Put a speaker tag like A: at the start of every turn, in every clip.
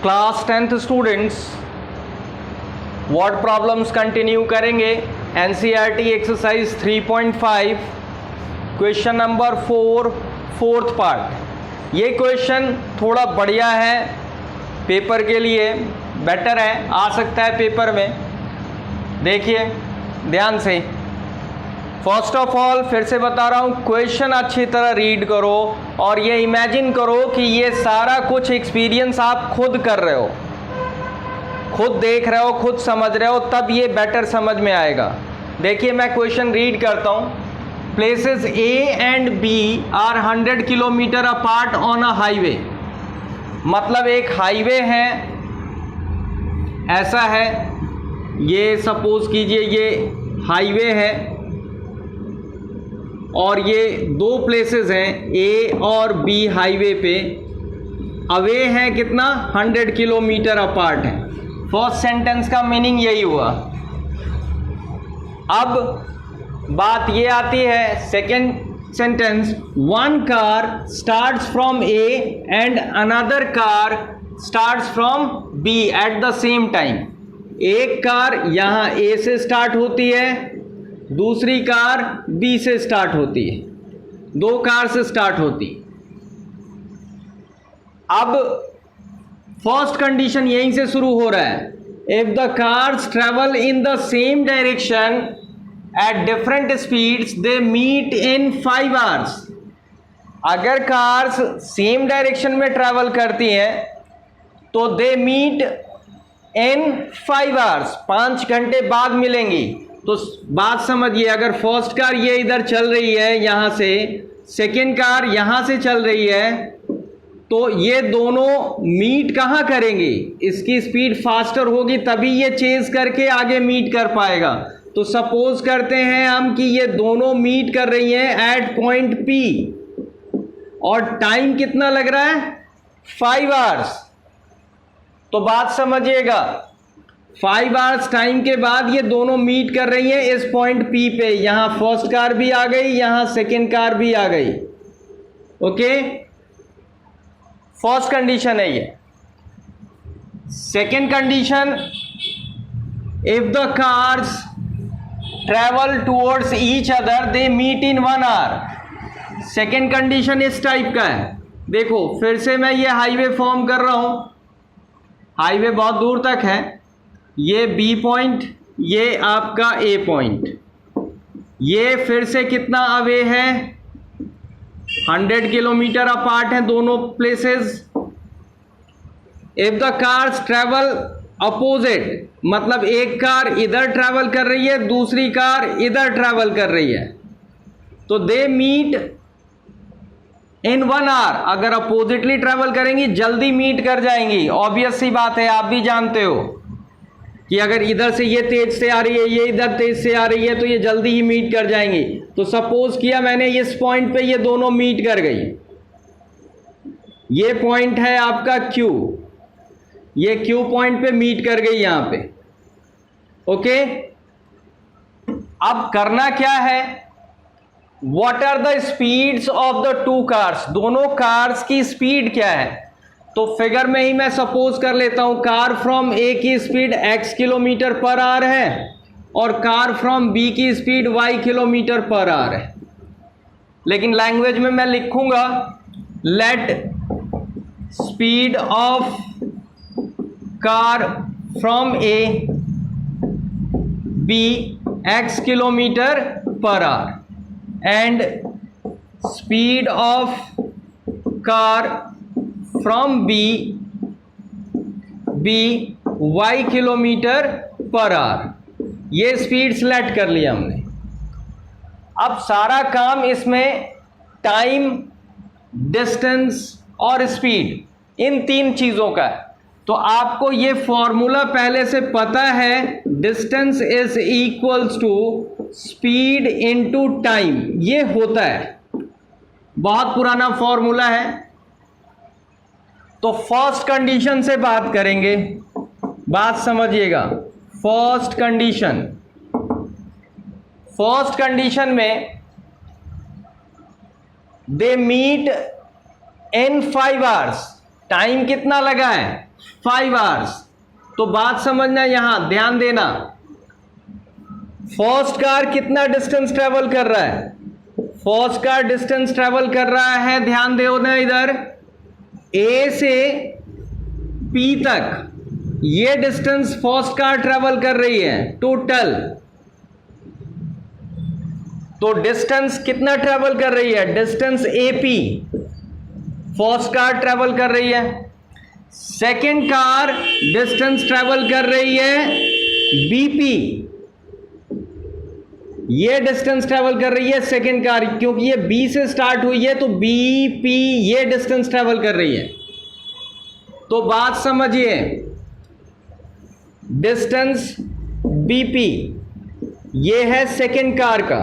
A: Class 10th students, word problems continue करेंगे। NCERT exercise 3.5 question number 4 fourth part. ये question थोड़ा बढ़िया है, पेपर के लिए बेटर है, आ सकता है पेपर में। देखिए ध्यान से। फर्स्ट ऑफ ऑल फिर से बता रहा हूँ, क्वेश्चन अच्छी तरह रीड करो और ये इमेजिन करो कि ये सारा कुछ एक्सपीरियंस आप खुद कर रहे हो, खुद देख रहे हो, खुद समझ रहे हो, तब ये बेटर समझ में आएगा। देखिए मैं क्वेश्चन रीड करता हूँ। Places A and B are 100 kilometre apart on a highway. मतलब एक हाईवे है, ऐसा है, ये सपोज कीजिए ये हाईवे है और ये दो प्लेसेस हैं ए और बी हाईवे पे, अवे हैं कितना 100 किलोमीटर अपार्ट है। फर्स्ट सेंटेंस का मीनिंग यही हुआ। अब बात ये आती है second sentence, one car starts from A and another car starts from B at the same time. एक कार यहाँ ए से स्टार्ट होती है, दूसरी कार बी से स्टार्ट होती है, दो कार से स्टार्ट होती। अब फर्स्ट कंडीशन यहीं से शुरू हो रहा है। If the cars travel in the same direction at different speeds they meet in 5 hours. अगर कार्स सेम डायरेक्शन में ट्रेवल करती हैं तो दे मीट इन 5 आवर्स, 5 घंटे बाद मिलेंगी। तो बात समझिए, अगर फर्स्ट कार ये इधर चल रही है यहाँ से, सेकेंड कार यहाँ से चल रही है, तो ये दोनों मीट कहाँ करेंगे? इसकी स्पीड फास्टर होगी तभी ये चेज करके आगे मीट कर पाएगा। तो सपोज करते हैं हम कि ये दोनों मीट कर रही हैं एट पॉइंट पी और टाइम कितना लग रहा है? 5 आवर्स। तो बात समझिएगा, 5 आवर्स टाइम के बाद ये दोनों मीट कर रही हैं इस पॉइंट पी पे। यहां फर्स्ट कार भी आ गई, यहां सेकेंड कार भी आ गई। ओके, फर्स्ट कंडीशन है ये। Second condition, if the cars travel towards each other they meet in 1 hour. Second condition इस टाइप का है। देखो फिर से मैं ये हाईवे फॉर्म कर रहा हूं, हाईवे बहुत दूर तक है, ये बी पॉइंट, ये आपका ए पॉइंट, ये फिर से कितना अवे है? 100 किलोमीटर अपार्ट हैं दोनों places. If the cars travel opposite, मतलब एक कार इधर ट्रेवल कर रही है, दूसरी कार इधर ट्रेवल कर रही है, तो दे मीट इन 1 आवर। अगर अपोजिटली ट्रेवल करेंगी जल्दी मीट कर जाएंगी। ऑब्वियस सी बात है, आप भी जानते हो कि अगर इधर से ये तेज से आ रही है, ये इधर तेज से आ रही है, तो ये जल्दी ही मीट कर जाएंगी। तो सपोज किया मैंने इस पॉइंट पे ये दोनों मीट कर गई। ये पॉइंट है आपका क्यू, ये क्यू पॉइंट पे मीट कर गई यहां पे। ओके, अब करना क्या है? What are the speeds of the two cars? दोनों कार्स की स्पीड क्या है? तो फिगर में ही मैं सपोज कर लेता हूं, कार फ्रॉम ए की speed x kilometre per hour है और कार फ्रॉम बी की speed y kilometre per hour है। लेकिन लैंग्वेज में मैं लिखूंगा, let speed of car from A B x kilometre per hour and speed of car from B y kilometre per hour. ये speed select कर लिया हमने। अब सारा काम इसमें टाइम, डिस्टेंस और स्पीड, इन 3 चीज़ों का है। तो आपको ये फॉर्मूला पहले से पता है, distance is equals to speed into time. ये होता है, बहुत पुराना फॉर्मूला है। तो फर्स्ट कंडीशन से बात करेंगे, बात समझिएगा। फर्स्ट कंडीशन में they meet in 5 hours. Time कितना लगा है? 5 आवर्स। तो बात समझना, यहां ध्यान देना, फर्स्ट कार कितना डिस्टेंस ट्रेवल कर रहा है? फर्स्ट कार डिस्टेंस ट्रेवल कर रहा है, ध्यान दो ना इधर, ए से पी तक ये डिस्टेंस फर्स्ट कार ट्रेवल कर रही है टोटल। तो डिस्टेंस कितना ट्रेवल कर रही है? Distance AP first car travel कर रही है। सेकेंड कार डिस्टेंस ट्रेवल कर रही है बीपी, ये डिस्टेंस ट्रेवल कर रही है सेकेंड कार, क्योंकि ये बी से स्टार्ट हुई है तो बी पी ये डिस्टेंस ट्रेवल कर रही है। तो बात समझिए, डिस्टेंस बीपी ये है सेकेंड कार का।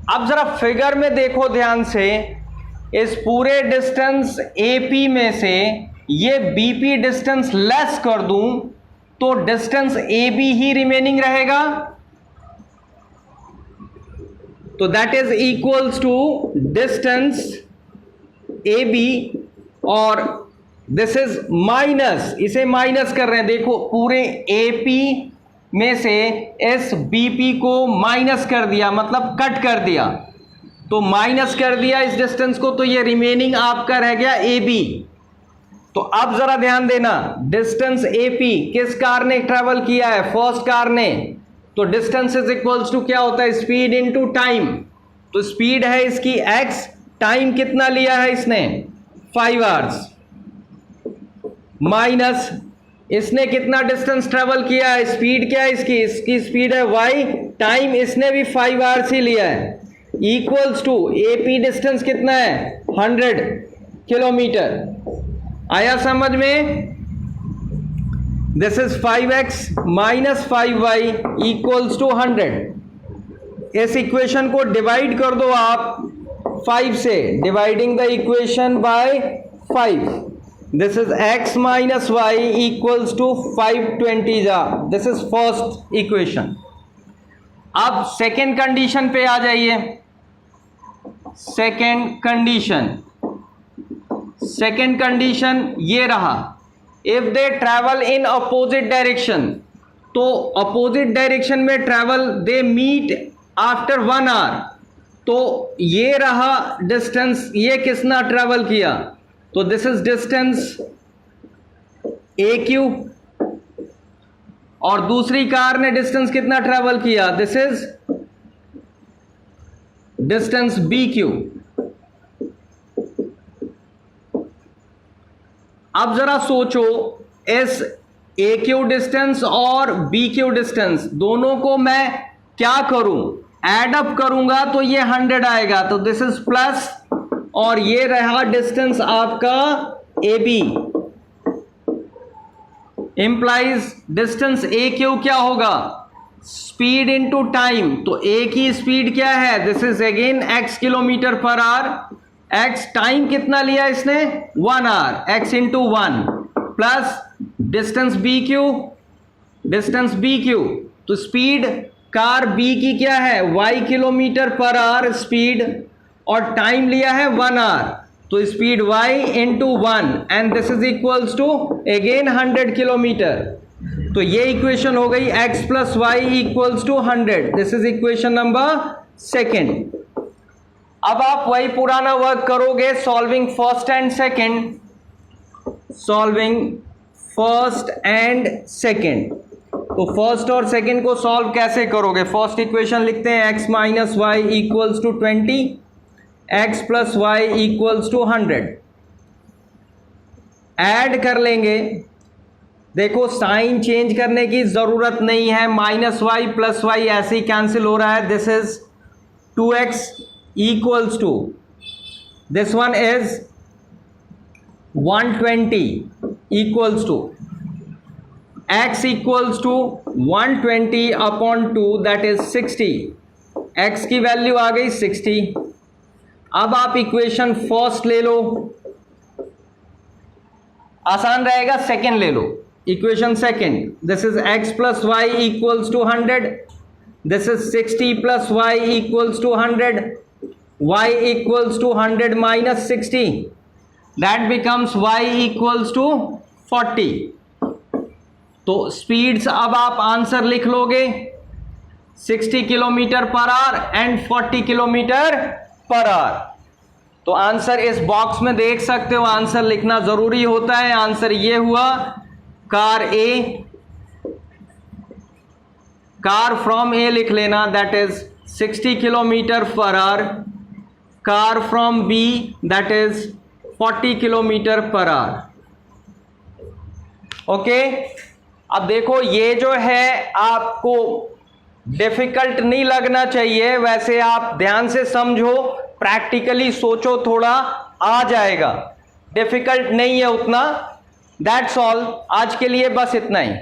A: अब जरा फिगर में देखो ध्यान से, इस पूरे डिस्टेंस एपी में से ये बीपी डिस्टेंस लेस कर दूं तो डिस्टेंस एबी ही रिमेनिंग रहेगा। तो that is equals to distance A B, और दिस इज माइनस, इसे माइनस कर रहे हैं, देखो पूरे ए पी में से इस बी पी को माइनस कर दिया, मतलब कट कर दिया, तो माइनस कर दिया इस डिस्टेंस को, तो ये रिमेनिंग आपका रह गया ए बी। तो अब जरा ध्यान देना, डिस्टेंस ए पी किस कार ने ट्रेवल किया है? फर्स्ट कार ने। तो डिस्टेंस इज इक्वल्स टू क्या होता है? Speed into time. तो स्पीड है इसकी x, टाइम कितना लिया है इसने? 5 आवर्स, माइनस इसने कितना डिस्टेंस ट्रेवल किया है? स्पीड क्या है इसकी? इसकी स्पीड है y, टाइम इसने भी 5 आवर्स ही लिया है, इक्वल्स टू एपी डिस्टेंस कितना है? 100 किलोमीटर। आया समझ में? This is 5x minus 5y equals to 100। इस इक्वेशन को डिवाइड कर दो आप 5 से, dividing the equation by 5। This is x minus y equals to 520 जा, दिस इज फर्स्ट इक्वेशन। अब सेकेंड कंडीशन पे आ जाइए। सेकेंड कंडीशन ये रहा, if they travel in opposite direction, तो अपोजिट डायरेक्शन में travel, they meet after 1 hour, तो ये रहा डिस्टेंस, ये किसना ट्रैवल किया? तो this is distance A Q, और दूसरी कार ने डिस्टेंस कितना ट्रैवल किया? This is distance B Q. अब जरा सोचो, इस ए क्यू डिस्टेंस और बी क्यू डिस्टेंस दोनों को मैं क्या करूं? ऐड अप करूंगा तो ये 100 आएगा, तो दिस इज प्लस, और ये रहा डिस्टेंस आपका A B, implies distance A Q क्या होगा? Speed into time. तो ए की स्पीड क्या है? This is again x kilometre per hour, x time कितना लिया इसने? 1 hour, x into 1 plus distance B Q, तो स्पीड कार बी की क्या है? y kilometre per hour speed, और टाइम लिया है 1 आवर, तो speed y into 1, and this is equals to again 100 kilometre. तो ये इक्वेशन हो गई x plus y equals to 100। This is equation number second. अब आप वही पुराना वर्क करोगे, सॉल्विंग फर्स्ट एंड सेकेंड। तो फर्स्ट और सेकेंड को सॉल्व कैसे करोगे? फर्स्ट इक्वेशन लिखते हैं, x minus y equals to 20, x plus y equals to 100। Add कर लेंगे, देखो साइन चेंज करने की जरूरत नहीं है, माइनस वाई प्लस वाई ऐसे ही कैंसिल हो रहा है। This is 2x equals to, this one is 120 equals to x equals to 120 upon 2, that is 60। x की वैल्यू आ गई 60। अब आप इक्वेशन फर्स्ट ले लो, आसान रहेगा, सेकेंड ले लो, equation second. This is x plus y equals to 100, this is 60 plus y equals to 100, y equals to 100 minus 60, that becomes y equals to 40। तो स्पीड्स अब आप आंसर लिख लोगे 60 kilometre per hour and 40 kilometre per our. तो answer इस box में देख सकते हो, आंसर लिखना जरूरी होता है। आंसर ये हुआ car A, car from A लिख लेना, that is 60 kilometre per hour. Car from B that is 40 kilometre per hour. Okay, अब देखो ये जो है आपको डिफिकल्ट नहीं लगना चाहिए, वैसे आप ध्यान से समझो, प्रैक्टिकली सोचो, थोड़ा आ जाएगा, डिफिकल्ट नहीं है उतना। दैट्स ऑल, आज के लिए बस इतना ही।